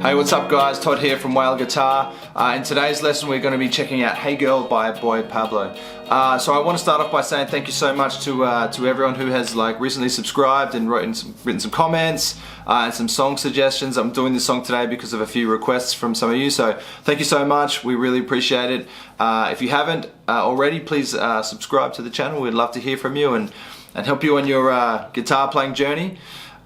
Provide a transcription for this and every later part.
Hey, what's up guys? Todd here from Whale Guitar. In today's lesson we're going to be checking out Hey Girl by boy Pablo. So I want to start off by saying thank you so much to everyone who has recently subscribed and written some comments and some song suggestions. I'm doing this song today because of a few requests from some of you, so thank you so much. We really appreciate it. If you haven't already, please subscribe to the channel. We'd love to hear from you and help you on your guitar playing journey.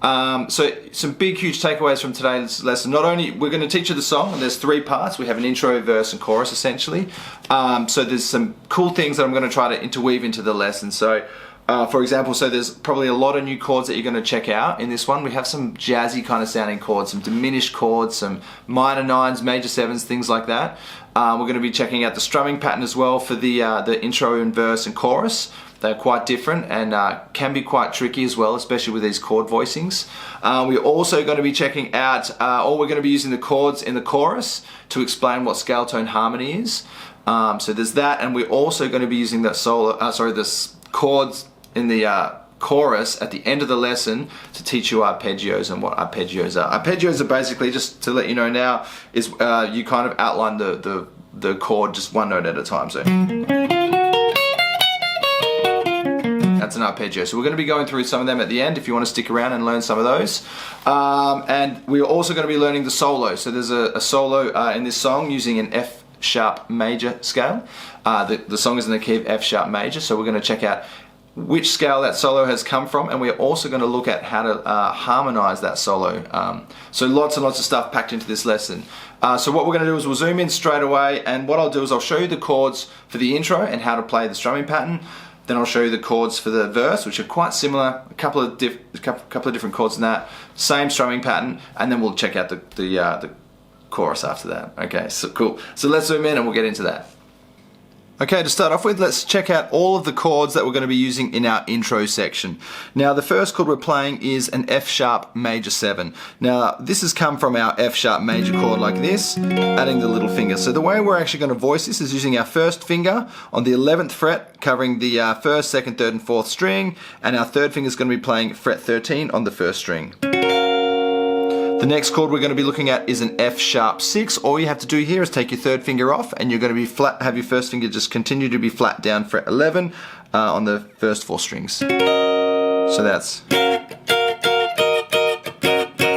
So some big huge takeaways from today's lesson. Not only we're going to teach you the song, and there's three parts. We have an intro, verse and chorus essentially. So there's some cool things that I'm going to try to interweave into the lesson. So for example, so there's probably a lot of new chords that you're going to check out in this one. We have some jazzy kind of sounding chords, some diminished chords, some minor nines, major sevens, things like that. We're going to be checking out the strumming pattern as well for the intro and verse and chorus. They're quite different and can be quite tricky as well, especially with these chord voicings. We're also going to be checking out, or we're going to be using the chords in the chorus to explain what scale tone harmony is. So there's that, and we're also going to be using that this chords in the chorus at the end of the lesson to teach you arpeggios and what arpeggios are. Arpeggios are basically, just to let you know now, is you kind of outline the chord just one note at a time. So that's an arpeggio. So we're going to be going through some of them at the end if you want to stick around and learn some of those. And we're also going to be learning the solo. So there's a solo in this song using an F sharp major scale. The song is in the key of F sharp major, so we're going to check out which scale that solo has come from, and we're also going to look at how to harmonize that solo. So lots and lots of stuff packed into this lesson. So what we're going to do is we'll zoom in straight away, and what I'll do is I'll show you the chords for the intro and how to play the strumming pattern. Then I'll show you the chords for the verse, which are quite similar, a couple of different chords in that, same strumming pattern, and then we'll check out the chorus after that. Okay, so cool. So let's zoom in and we'll get into that. Okay, to start off with, let's check out all of the chords that we're going to be using in our intro section. Now, the first chord we're playing is an F sharp major 7. Now, this has come from our F sharp major chord like this, adding the little finger. So the way we're actually going to voice this is using our first finger on the 11th fret, covering the first, second, third, and fourth string, and our third finger is going to be playing fret 13 on the first string. The next chord we're going to be looking at is an F sharp 6. All you have to do here is take your third finger off, and you're going to be flat, have your first finger just continue to be flat down fret 11 on the first 4 strings. So that's.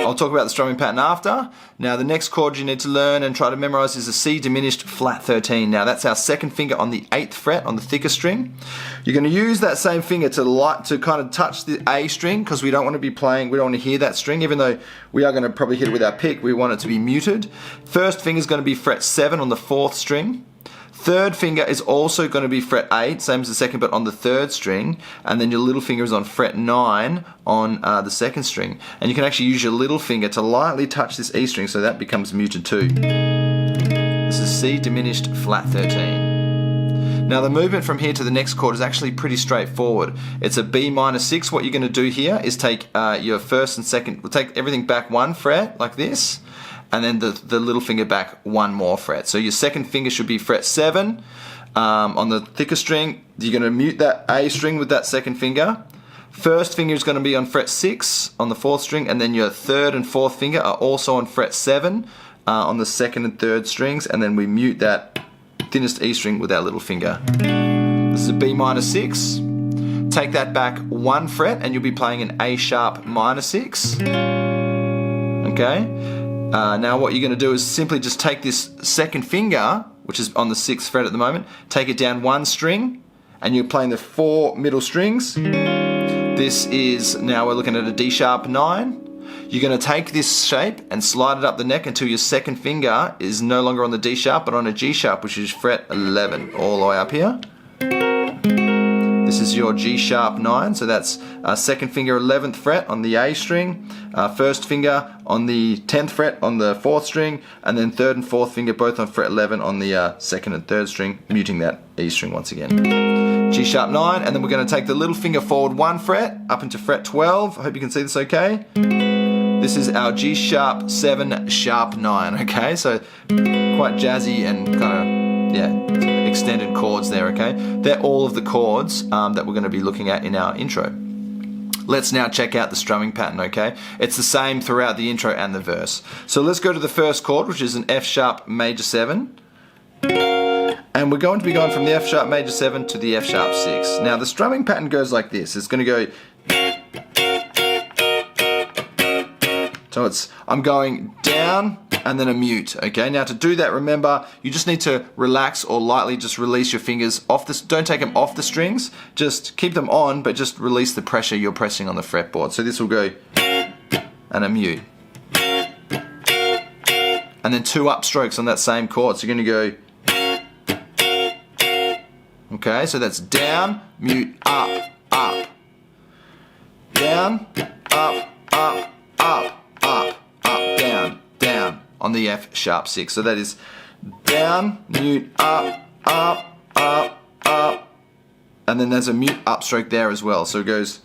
I'll talk about the strumming pattern after. Now the next chord you need to learn and try to memorize is a C diminished flat 13. Now that's our second finger on the 8th fret on the thicker string. You're going to use that same finger to kind of touch the A string, because we don't want to be playing, we don't want to hear that string, even though we are going to probably hit it with our pick, we want it to be muted. First finger is going to be fret 7 on the 4th string. Third finger is also going to be fret 8, same as the second, but on the 3rd string, and then your little finger is on fret 9 on the 2nd string. And you can actually use your little finger to lightly touch this E string, so that becomes muted too. This is C diminished flat 13. Now the movement from here to the next chord is actually pretty straightforward. It's a B minor 6. What you're going to do here is take your first and second, we'll take everything back 1 fret like this, and then the little finger back 1 more fret. So your second finger should be fret 7 on the thicker string. You're going to mute that A string with that second finger. First finger is going to be on fret 6 on the 4th string, and then your third and fourth finger are also on fret 7 on the second and third strings, and then we mute that thinnest E string with our little finger. This is a B minor 6. Take that back 1 fret and you'll be playing an A sharp minor 6. Okay. Now what you're going to do is simply just take this second finger, which is on the 6th fret at the moment, take it down 1 string, and you're playing the 4 middle strings. This is, now we're looking at a D sharp 9. You're going to take this shape and slide it up the neck until your second finger is no longer on the D sharp but on a G sharp, which is fret 11, all the way up here. This is your G sharp 9, so that's second finger 11th fret on the A string, first finger on the 10th fret on the 4th string, and then third and fourth finger both on fret 11 on the second and third string, muting that E string once again. G sharp 9, and then we're going to take the little finger forward 1 fret up into fret 12. I hope you can see this okay. This is our G sharp 7 sharp 9, okay? So quite jazzy and kind of, yeah, extended chords there, okay? They're all of the chords that we're going to be looking at in our intro. Let's now check out the strumming pattern, okay? It's the same throughout the intro and the verse. So let's go to the first chord, which is an F sharp major 7. And we're going to be going from the F sharp major 7 to the F sharp 6. Now the strumming pattern goes like this. It's going to go... So I'm going down and then a mute, okay? Now to do that, remember, you just need to relax or lightly just release your fingers off this. Don't take them off the strings, just keep them on, but just release the pressure you're pressing on the fretboard. So this will go and a mute. And then 2 upstrokes on that same chord. So you're gonna go, okay, so that's down, mute, up, up. Down, up, up, up. Up, up, down, down on the F sharp 6. So that is down, mute, up, up, up, up. And then there's a mute upstroke there as well. So it goes.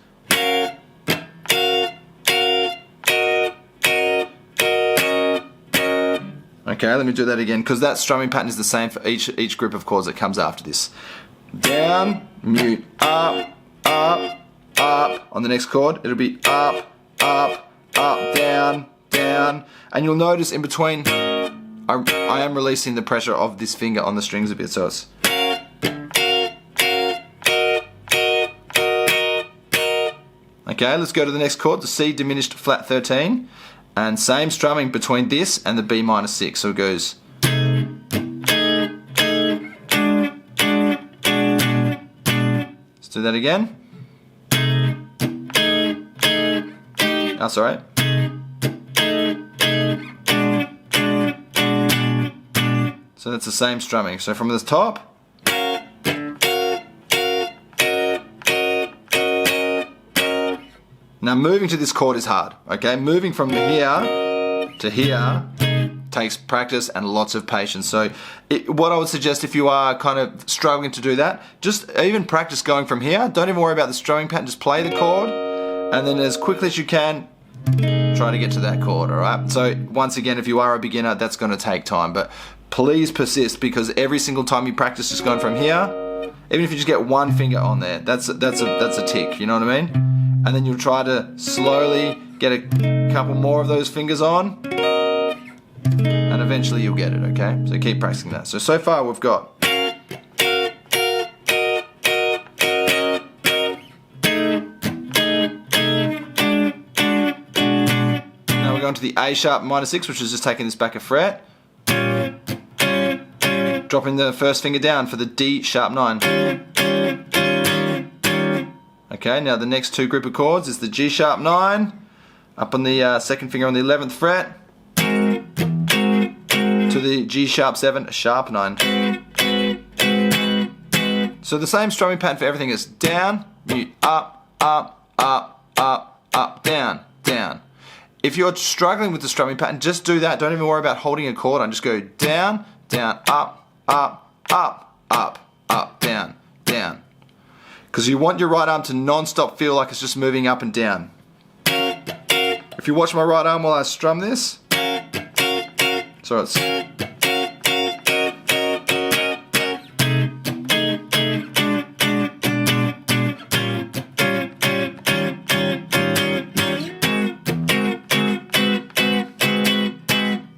Okay, let me do that again, because that strumming pattern is the same for each group of chords that comes after this. Down, mute, up, up, up. On the next chord, it'll be up, up, up, down, down, and you'll notice in between I am releasing the pressure of this finger on the strings a bit, so it's okay. Let's go to the next chord, the C diminished flat 13, and same strumming between this and the B minor 6, so it goes. Let's do that again. That's all right. So that's the same strumming. So from the top, now moving to this chord is hard, okay? Moving from here to here takes practice and lots of patience. So what I would suggest, if you are kind of struggling to do that, just even practice going from here. Don't even worry about the strumming pattern, just play the chord, and then as quickly as you can, try to get to that chord, all right? So once again, if you are a beginner, that's going to take time, but please persist, because every single time you practice just going from here, even if you just get one finger on there, that's a tick, you know what I mean? And then you'll try to slowly get a couple more of those fingers on, and eventually you'll get it, okay? So keep practicing that. So far we've got to the A sharp minor 6, which is just taking this back a fret, dropping the first finger down for the D sharp 9. Okay, now the next 2 group of chords is the G sharp 9, up on the second finger on the 11th fret, to the G sharp 7 sharp 9. So the same strumming pattern for everything is down, mute, up, up, up, up, up, down, down. If you're struggling with the strumming pattern, just do that. Don't even worry about holding a chord on. Just go down, down, up, up, up, up, up, down, down. Because you want your right arm to non-stop feel like it's just moving up and down. If you watch my right arm while I strum this, so it's...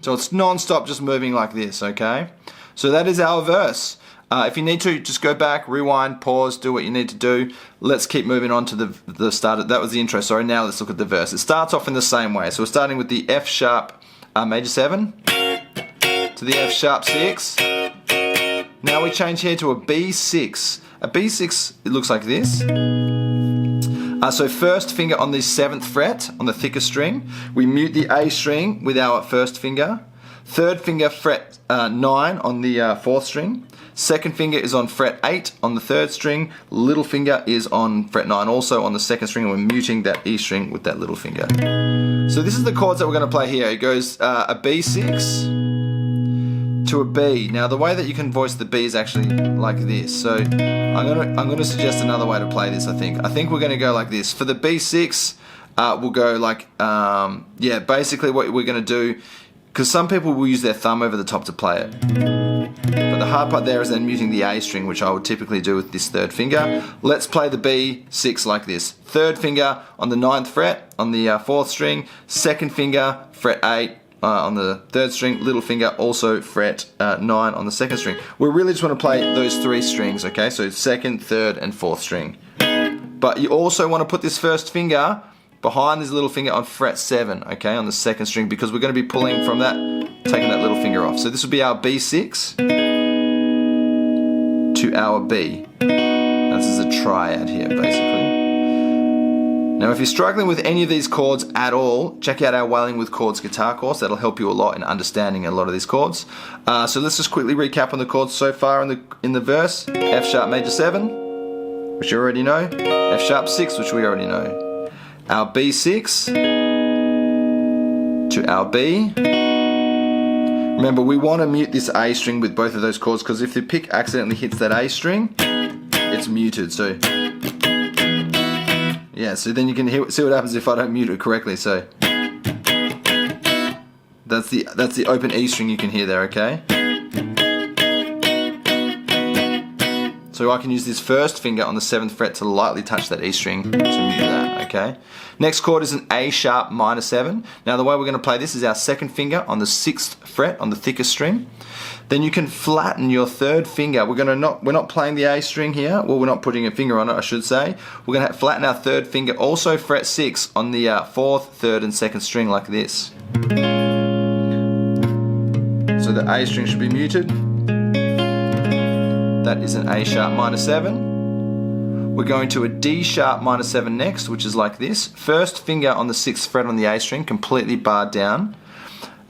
So it's non-stop just moving like this, okay? So that is our verse. If you need to, just go back, rewind, pause, do what you need to do. Let's keep moving on to the start. That was the intro, sorry. Now let's look at the verse. It starts off in the same way. So we're starting with the F sharp major 7 to the F sharp 6. Now we change here to a B6. A B6, it looks like this. So first finger on the 7th fret on the thicker string. We mute the A string with our first finger. Third finger fret 9 on the 4th string. Second finger is on fret 8 on the 3rd string. Little finger is on fret 9 also on the 2nd string, and we're muting that E string with that little finger. So this is the chords that we're going to play here. It goes a B6 to a B. Now the way that you can voice the B is actually like this. So I'm gonna suggest another way to play this. I think we're going to go like this. For the B6, we'll go like yeah. Basically, what we're going to do because some people will use their thumb over the top to play it. But the hard part there is then muting the A string, which I would typically do with this third finger. Let's play the B6 like this. Third finger on the 9th fret on the 4th string, second finger, fret 8 on the 3rd string, little finger also fret 9 on the 2nd string. We really just want to play those 3 strings, okay? So 2nd, 3rd, and 4th string. But you also want to put this first finger behind this little finger on fret 7, okay, on the 2nd string, because we're going to be pulling from that, taking that little finger off. So this would be our B6 to our B. This is a triad here, basically. Now, if you're struggling with any of these chords at all, check out our Wailing with Chords guitar course. That'll help you a lot in understanding a lot of these chords. So let's just quickly recap on the chords so far in the verse. F sharp major 7, which you already know. F sharp 6, which we already know. Our B6 to our B. Remember, we want to mute this A string with both of those chords, because if the pick accidentally hits that A string, it's muted. So yeah, so then you can see what happens if I don't mute it correctly. So that's the open E string you can hear there, okay? So I can use this first finger on the 7th fret to lightly touch that E string to mute that, okay? Next chord is an A sharp minor 7. Now the way we're going to play this is our 2nd finger on the 6th fret on the thickest string. Then you can flatten your 3rd finger. We're not playing the A string here. Well, we're not putting a finger on it, I should say. We're going to flatten our 3rd finger, also fret 6 on the 4th, 3rd, and 2nd string like this. So the A string should be muted. That is an A sharp minor 7. We're going to a D sharp minor 7 next, which is like this. First finger on the 6th fret on the A string, completely barred down.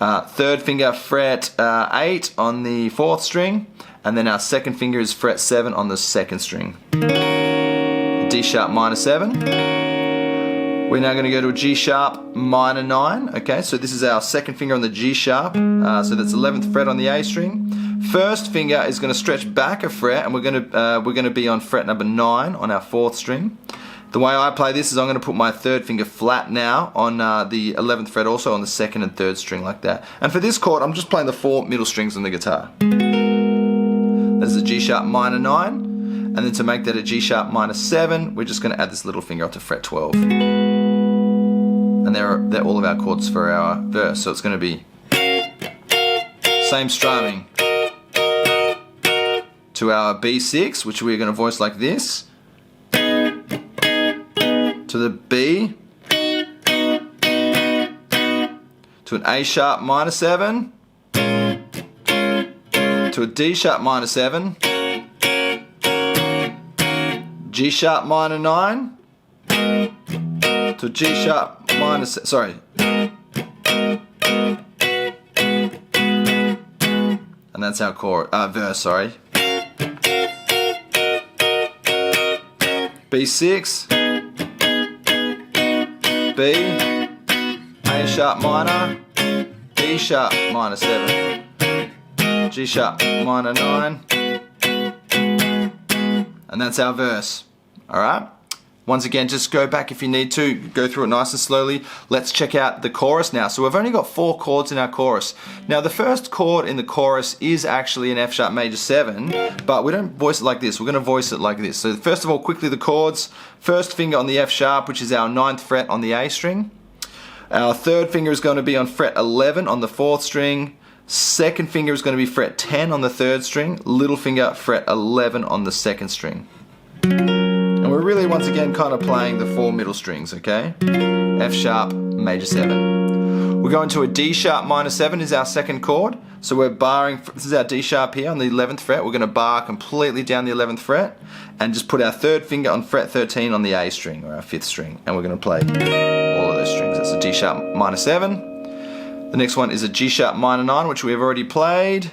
3rd finger fret 8 on the 4th string, and then our 2nd finger is fret 7 on the 2nd string. D sharp minor 7. We're now going to go to a G sharp minor 9. Okay, so this is our 2nd finger on the G sharp, so that's 11th fret on the A string. First finger is going to stretch back a fret, and we're going to be on fret number 9 on our 4th string. The way I play this is I'm going to put my 3rd finger flat now on the 11th fret, also on the 2nd and 3rd string like that. And for this chord, I'm just playing the 4 middle strings on the guitar. That is a G sharp minor 9, and then to make that a G sharp minor 7, we're just going to add this little finger up to fret 12. And they're all of our chords for our verse. So it's going to be same strumming to our B6, which we're going to voice like this, to the B, to an A sharp minor 7, to a D sharp minor 7, G sharp minor 9, to G sharp minor, sorry, and that's our chord, verse, sorry. B6, B, A sharp minor, D sharp minor 7, G sharp minor 9, and that's our verse. Alright? Once again, just go back if you need to, go through it nice and slowly. Let's check out the chorus now. So we've only got 4 chords in our chorus. Now the first chord in the chorus is actually an F sharp major 7, but we don't voice it like this, we're going to voice it like this. So first of all, quickly the chords. First finger on the F sharp, which is our 9th fret on the A string. Our 3rd finger is going to be on fret 11 on the 4th string. 2nd finger is going to be fret 10 on the 3rd string. Little finger fret 11 on the 2nd string. And we're really, once again, kind of playing the 4 middle strings, okay? F sharp, major 7. We're going to a D sharp minor 7 is our 2nd chord. So we're barring, this is our D sharp here on the 11th fret. We're going to bar completely down the 11th fret and just put our 3rd finger on fret 13 on the A string, or our 5th string. And we're going to play all of those strings. That's a D sharp minor 7. The next one is a G sharp minor 9, which we've already played.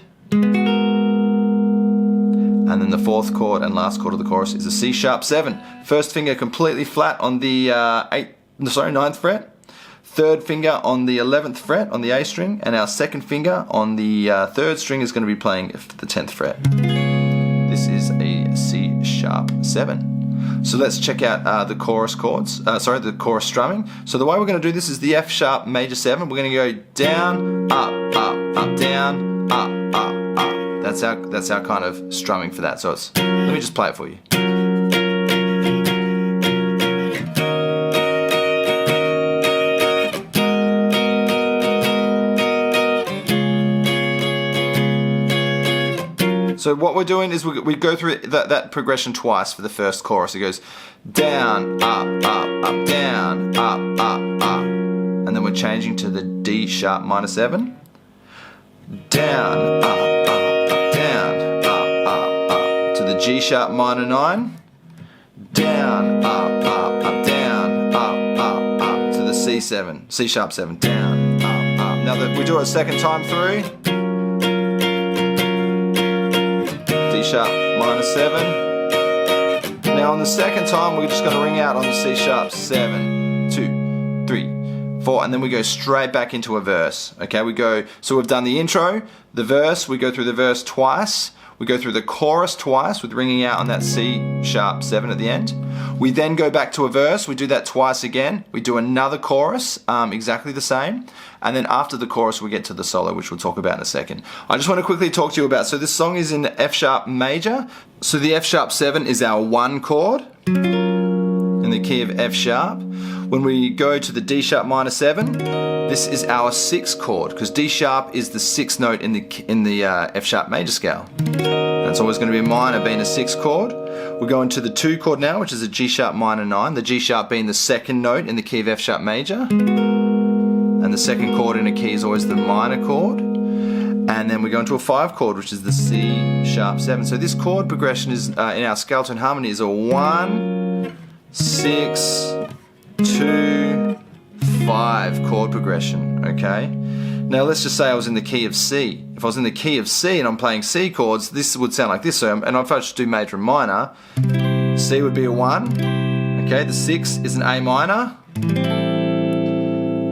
And then the 4th chord and last chord of the chorus is a C sharp 7. First finger completely flat on the 9th fret. 3rd finger on the 11th fret on the A string, and our 2nd finger on the 3rd string is going to be playing the 10th fret. This is a C sharp 7. So let's check out the chorus chords, the chorus strumming. So the way we're going to do this is the F sharp major 7. We're going to go down, up, up, down, up, up. That's our kind of strumming for that. So it's, let me just play it for you. So what we're doing is we go through that progression twice for the first chorus. It goes down, up, down, up, up. And then we're changing to the D sharp minor 7. Down, up, down, up. To the G sharp minor 9. Down, up, down, up. To the C7, C sharp 7. Down, up. Now that we do it a second time through. D sharp minor 7. Now on the second time we're just going to ring out on the C sharp 7, 2, 3, 4, and then we go straight back into a verse. Okay, so we've done the intro, the verse, we go through the verse twice, we go through the chorus twice with ringing out on that C sharp 7 at the end. We then go back to a verse, we do that twice again, we do another chorus, exactly the same, and then after the chorus we get to the solo, which we'll talk about in a second. I just want to quickly talk to you about, so this song is in F sharp major, so the F sharp 7 is our 1 chord in the key of F sharp. When we go to the D sharp minor 7, this is our 6th chord, because D sharp is the 6th note in the F sharp major scale. That's always going to be a minor being a 6th chord. We're going to the 2 chord now, which is a G sharp minor 9, the G sharp being the 2nd note in the key of F sharp major. And the 2nd chord in a key is always the minor chord. And then we go into a 5 chord, which is the C sharp 7. So this chord progression is in our scale tone harmony is a 1, 6, 2, 5 chord progression, okay? Now let's just say I was in the key of C. If I was in the key of C and I'm playing C chords, this would sound like this. So, and if I just do major and minor, C would be a 1, okay? The 6 is an A minor.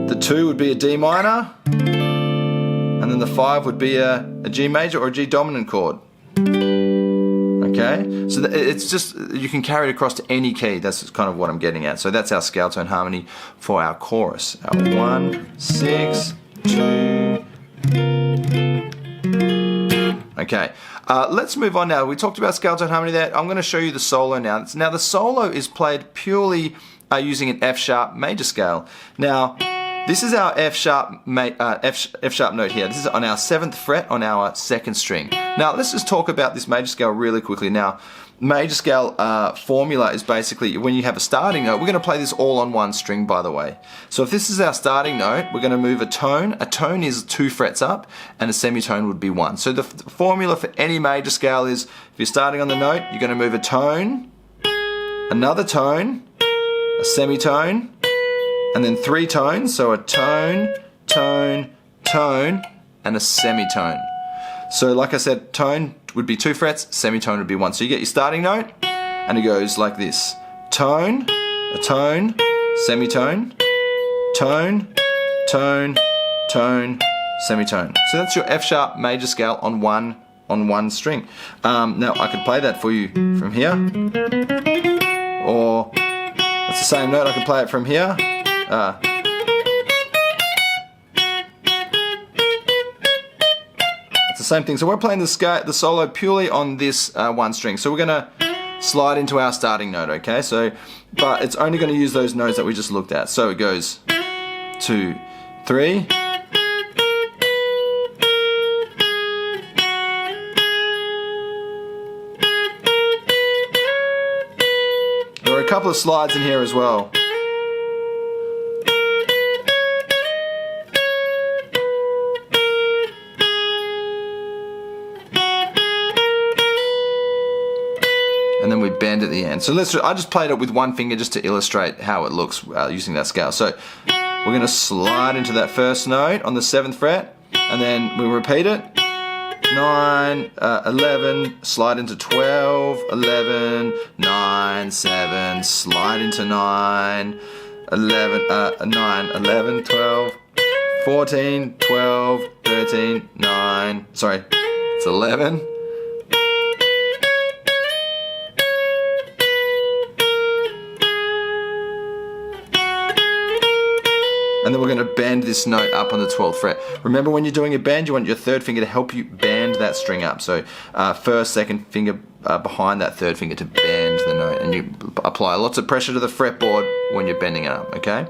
The 2 would be a D minor. And then the 5 would be a G major or a G dominant chord. Okay, so it's just, you can carry it across to any key. That's kind of what I'm getting at. So that's our scale tone harmony for our chorus. Our 1, 6, 2. Okay, let's move on now. We talked about scale tone harmony there. I'm going to show you the solo now. Now the solo is played purely using an F sharp major scale. Now, this is our F sharp note here. This is on our 7th fret on our 2nd string. Now let's just talk about this major scale really quickly. Now, major scale formula is basically when you have a starting note. We're going to play this all on 1 string, by the way. So if this is our starting note, we're going to move a tone. A tone is 2 frets up, and a semitone would be 1. So the formula for any major scale is if you're starting on the note, you're going to move a tone, another tone, a semitone, and then 3 tones, so a tone, tone, tone, and a semitone. So like I said, tone would be 2 frets, semitone would be 1. So you get your starting note, and it goes like this. Tone, a tone, semitone, tone, tone, tone, semitone. So that's your F sharp major scale on one string. Now I could play that for you from here, or that's the same note, I can play it from here. It's the same thing. So we're playing the solo purely on this 1 string. So we're going to slide into our starting note, okay? So, but it's only going to use those notes that we just looked at. So it goes 2, 3. There are a couple of slides in here as well. And then we bend at the end. So I just played it with 1 finger just to illustrate how it looks using that scale. So we're going to slide into that first note on the 7th fret, and then we repeat it. 9, 11, slide into 12, 11, 9, 7, slide into 9, 11, 9, 11, 12, 14, 12, 13, 9, sorry, it's 11. and then we're going to bend this note up on the 12th fret. Remember, when you're doing a bend, you want your third finger to help you bend that string up. So first, second finger behind that third finger to bend the note, and you apply lots of pressure to the fretboard when you're bending it up, okay?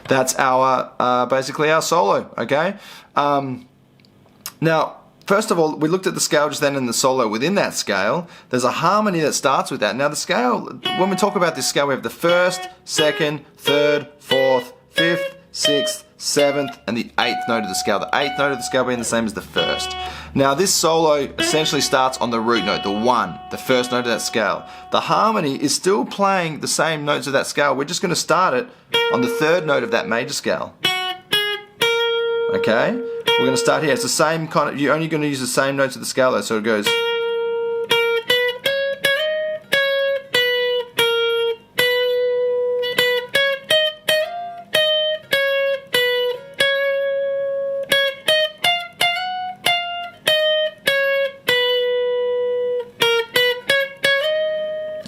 That's our, basically our solo, okay? Now, first of all, we looked at the scale just then and the solo within that scale. There's a harmony that starts with that. Now the scale, when we talk about this scale, we have the first, second, third, fourth, fifth, sixth, seventh, and the eighth note of the scale. The eighth note of the scale being the same as the first. Now this solo essentially starts on the root note, the one, the first note of that scale. The harmony is still playing the same notes of that scale. We're just going to start it on the third note of that major scale. Okay? We're going to start here. It's the same kind of, you're only going to use the same notes of the scale though, so it goes.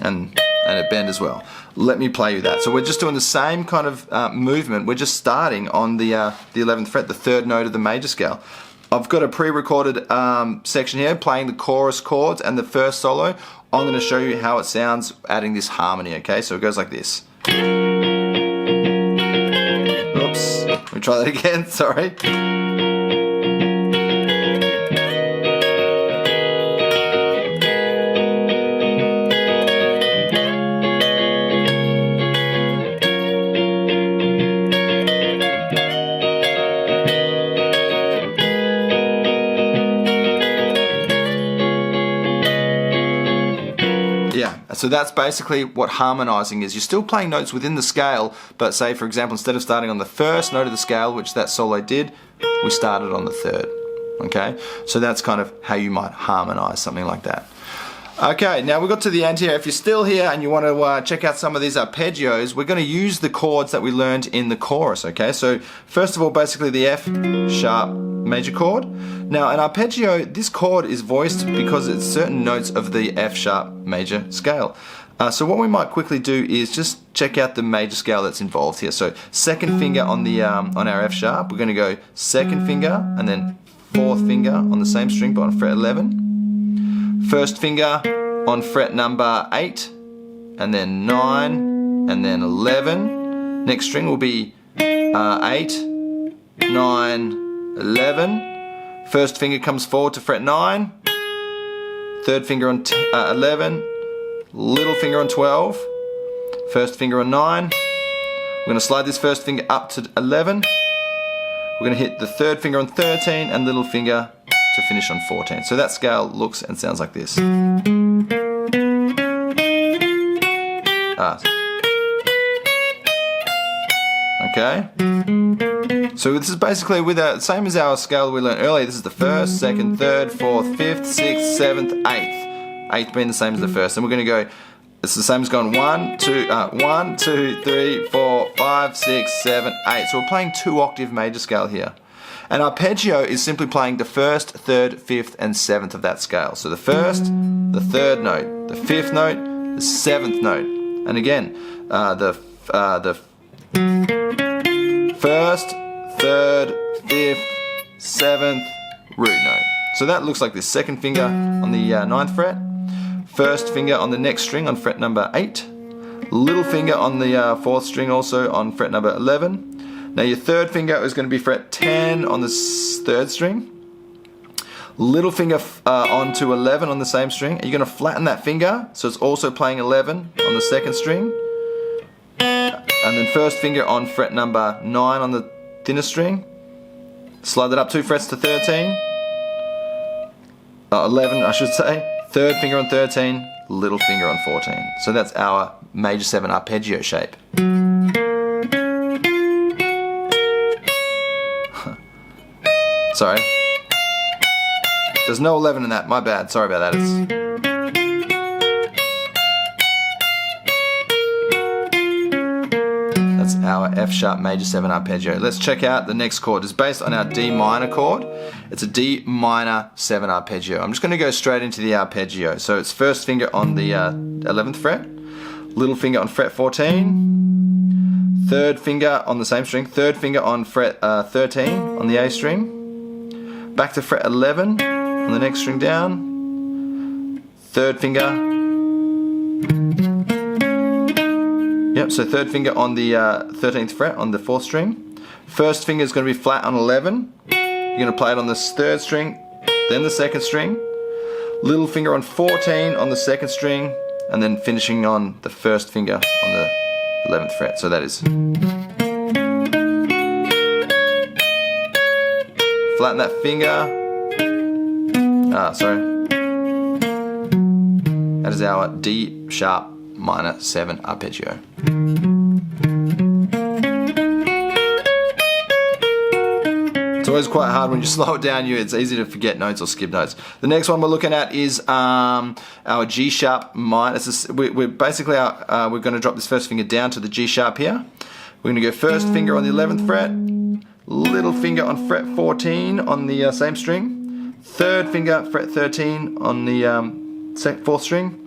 And a bend as well. Let me play you that. So we're just doing the same kind of movement. We're just starting on the 11th fret, the third note of the major scale. I've got a pre-recorded section here playing the chorus chords and the first solo. I'm going to show you how it sounds adding this harmony, okay? So it goes like this. Oops, let me try that again, sorry. Yeah, so that's basically what harmonizing is. You're still playing notes within the scale, but say for example, instead of starting on the first note of the scale, which that solo did, we started on the third, okay? So that's kind of how you might harmonize something like that. Okay, now we got to the end here. If you're still here and you want to check out some of these arpeggios, we're going to use the chords that we learned in the chorus, okay? So first of all, basically the F sharp major chord. Now an arpeggio, this chord is voiced because it's certain notes of the F sharp major scale. So what we might quickly do is just check out the major scale that's involved here. So second finger on the on our F sharp, we're going to go second finger and then fourth finger on the same string but on fret 11. First finger on fret number 8, and then 9, and then 11. Next string will be 8, 9, 11. First finger comes forward to fret 9. Third finger on 11. Little finger on 12. First finger on 9. We're going to slide this first finger up to 11. We're going to hit the third finger on 13 and little finger to finish on 14. So that scale looks and sounds like this. Okay. So this is basically with the same as our scale we learned earlier. This is the first, second, third, fourth, fifth, sixth, seventh, eighth. Eighth being the same as the first. And we're going to go, it's the same as going 1, 2, 3, 4, 5, 6, 7, 8. So we're playing 2-octave major scale here. An arpeggio is simply playing the first, third, fifth, and seventh of that scale. So the first, the third note, the fifth note, the seventh note, and again, the first, third, fifth, seventh root note. So that looks like this. Second finger on the 9th fret, first finger on the next string on fret number 8, little finger on the 4th string also on fret number 11. Now your third finger is going to be fret 10 on the 3rd string. Little finger onto 11 on the same string. You're going to flatten that finger so it's also playing 11 on the 2nd string. And then first finger on fret number 9 on the thinner string. Slide that up 2 frets to 13. 11 I should say. Third finger on 13, little finger on 14. So that's our major 7 arpeggio shape. Sorry. There's no 11 in that, my bad, sorry about that. That's our F sharp major 7 arpeggio. Let's check out the next chord. It's based on our D minor chord. It's a D minor 7 arpeggio. I'm just going to go straight into the arpeggio. So it's first finger on the 11th fret, little finger on fret 14, third finger on the same string, third finger on fret 13 on the A string, back to fret 11 on the next string down, third finger, yep, so third finger on the 13th fret on the 4th string, first finger is going to be flat on 11, you're going to play it on the 3rd string, then the 2nd string, little finger on 14 on the 2nd string, and then finishing on the 1st finger on the 11th fret. So that is flatten that finger. That is our D sharp minor 7 arpeggio. It's always quite hard when you slow it down. It's easy to forget notes or skip notes. The next one we're looking at is our G sharp minor. We're basically we're going to drop this first finger down to the G sharp here. We're going to go first finger on the 11th fret, little finger on fret 14 on the same string, third finger fret 13 on the 4th string.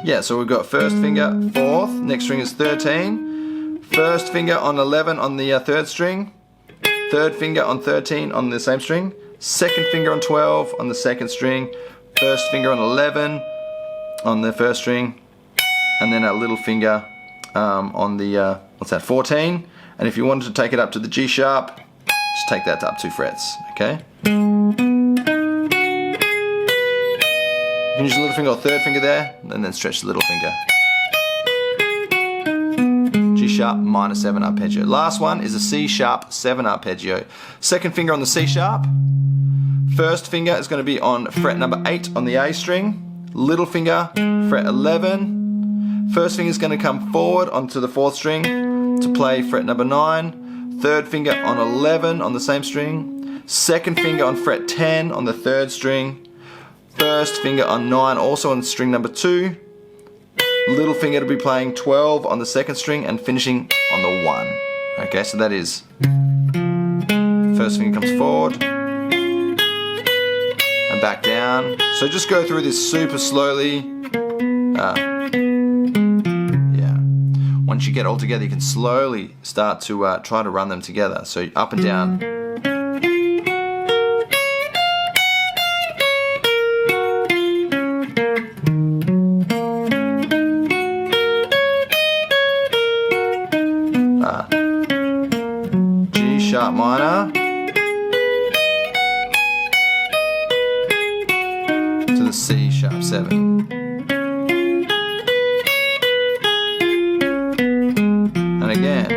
Yeah, so we've got first finger, 4th, next string is 13, first finger on 11 on the 3rd string, third finger on 13 on the same string, second finger on 12 on the 2nd string, first finger on 11 on the 1st string, and then a little finger on the, 14. And if you wanted to take it up to the G sharp, just take that up 2 frets, okay? You can use a little finger or 3rd finger there, and then stretch the little finger. G sharp minor 7 arpeggio. Last one is a C sharp 7 arpeggio. Second finger on the C sharp. First finger is going to be on fret number 8 on the A string. Little finger, fret 11. First finger is going to come forward onto the 4th string to play fret number 9. Third finger on 11 on the same string. Second finger on fret 10 on the 3rd string. First finger on 9 also on string number 2. Little finger to be playing 12 on the 2nd string and finishing on the 1. Okay, so that is first finger comes forward and back down. So just go through this super slowly. Yeah. Once you get all together, you can slowly start to try to run them together. So up and down. G sharp minor to the C sharp 7, and again.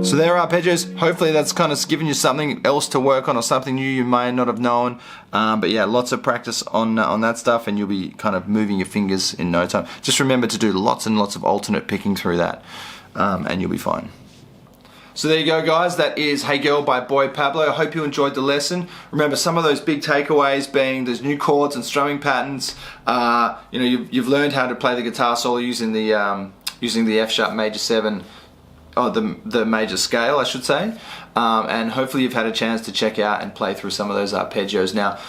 So there are arpeggios. Hopefully that's kind of given you something else to work on or something new you may not have known. But yeah, lots of practice on that stuff and you'll be kind of moving your fingers in no time. Just remember to do lots and lots of alternate picking through that and you'll be fine. So there you go guys, that is Hey Girl by Boy Pablo. I hope you enjoyed the lesson. Remember some of those big takeaways being there's new chords and strumming patterns. You know, you've learned how to play the guitar solo using the F sharp major 7, or the major scale I should say, and hopefully you've had a chance to check out and play through some of those arpeggios. Now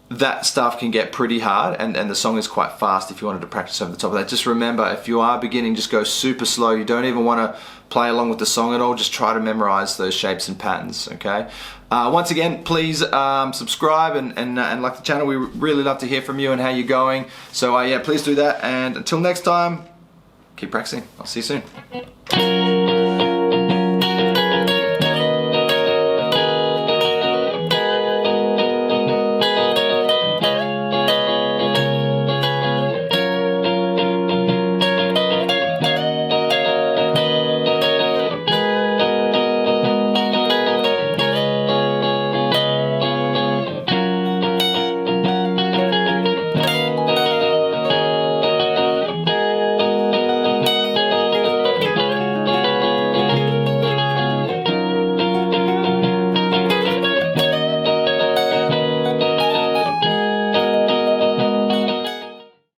that stuff can get pretty hard and the song is quite fast if you wanted to practice over the top of that. Just remember, if you are beginning, just go super slow. You don't even want to play along with the song at all. Just try to memorize those shapes and patterns, okay? Once again, please subscribe and like the channel. We really love to hear from you and how you're going. So yeah, please do that, and until next time, keep practicing. I'll see you soon.